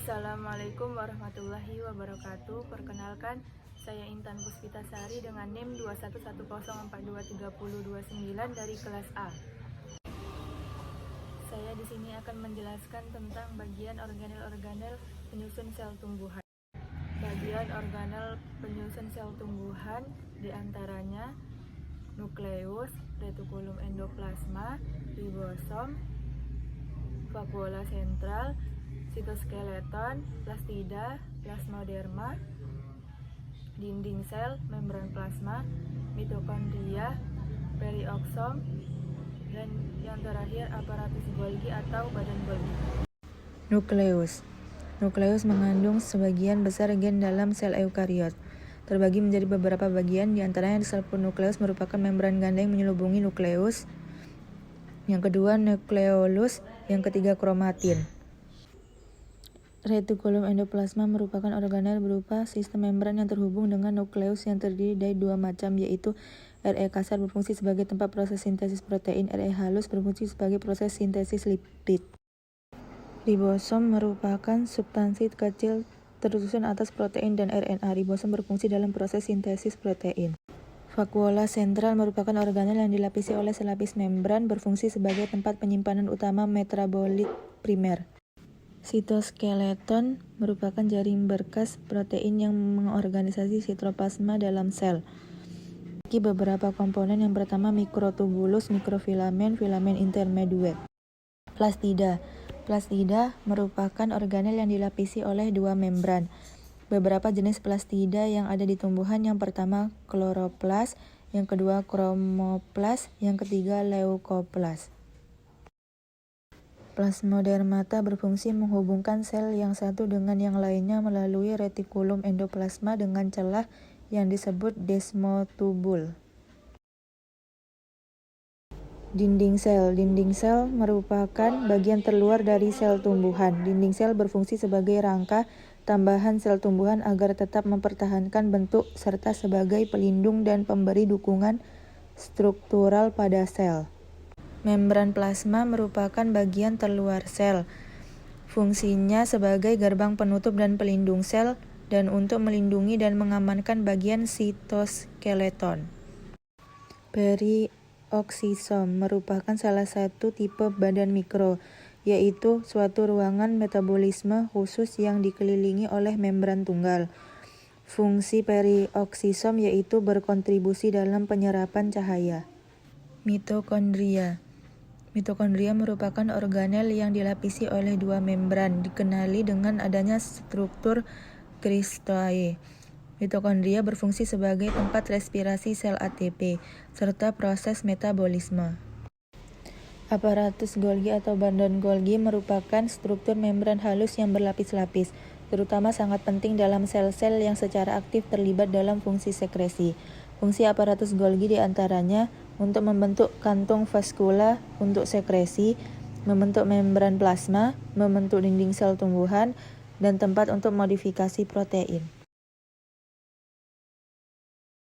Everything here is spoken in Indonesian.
Assalamualaikum warahmatullahi wabarakatuh. Perkenalkan, saya Intan Puspitasari dengan NIM 21104233029 dari kelas A. Saya di sini akan menjelaskan tentang bagian organel-organel penyusun sel tumbuhan. Bagian organel penyusun sel tumbuhan diantaranya nukleus, retikulum endoplasma, ribosom, vakuola sentral, sitoskeleton, plastida, plasmaderma, dinding sel, membran plasma, mitokondria, perioksom, dan yang terakhir aparatus Golgi atau badan Golgi. Nukleus mengandung sebagian besar gen dalam sel eukariot. Terbagi menjadi beberapa bagian, diantaranya sel nukleus merupakan membran ganda yang menyelubungi nukleus. Yang kedua nukleolus, yang ketiga kromatin. Retikulum endoplasma merupakan organel berupa sistem membran yang terhubung dengan nukleus yang terdiri dari dua macam, yaitu Re kasar berfungsi sebagai tempat proses sintesis protein, Re halus berfungsi sebagai proses sintesis lipid. Ribosom merupakan substansi kecil tersusun atas protein dan RNA. Ribosom berfungsi dalam proses sintesis protein. Vakuola sentral merupakan organel yang dilapisi oleh selapis membran, berfungsi sebagai tempat penyimpanan utama metabolit primer. Sitoskeleton merupakan jaring berkas protein yang mengorganisasi sitoplasma dalam sel. Memiliki beberapa komponen. Yang pertama mikrotubulus, mikrofilamen, filamen intermediate. Plastida merupakan organel yang dilapisi oleh dua membran. Beberapa jenis plastida yang ada di tumbuhan, yang pertama kloroplas, yang kedua kromoplas, yang ketiga leukoplas. Plasmadermata berfungsi menghubungkan sel yang satu dengan yang lainnya melalui retikulum endoplasma dengan celah yang disebut desmotubul. Dinding sel merupakan bagian terluar dari sel tumbuhan. Dinding sel berfungsi sebagai rangka tambahan sel tumbuhan agar tetap mempertahankan bentuk serta sebagai pelindung dan pemberi dukungan struktural pada sel. Membran plasma merupakan bagian terluar sel. Fungsinya sebagai gerbang penutup dan pelindung sel dan untuk melindungi dan mengamankan bagian sitoskeleton. Perioksisom merupakan salah satu tipe badan mikro, yaitu suatu ruangan metabolisme khusus yang dikelilingi oleh membran tunggal. Fungsi perioksisom yaitu berkontribusi dalam penyerapan cahaya. Mitokondria merupakan organel yang dilapisi oleh dua membran, dikenali dengan adanya struktur kristae. Mitokondria berfungsi sebagai tempat respirasi sel ATP, serta proses metabolisme. Aparatus Golgi atau badan Golgi merupakan struktur membran halus yang berlapis-lapis, terutama sangat penting dalam sel-sel yang secara aktif terlibat dalam fungsi sekresi. Fungsi aparatus Golgi diantaranya untuk membentuk kantung vaskula untuk sekresi, membentuk membran plasma, membentuk dinding sel tumbuhan, dan tempat untuk modifikasi protein.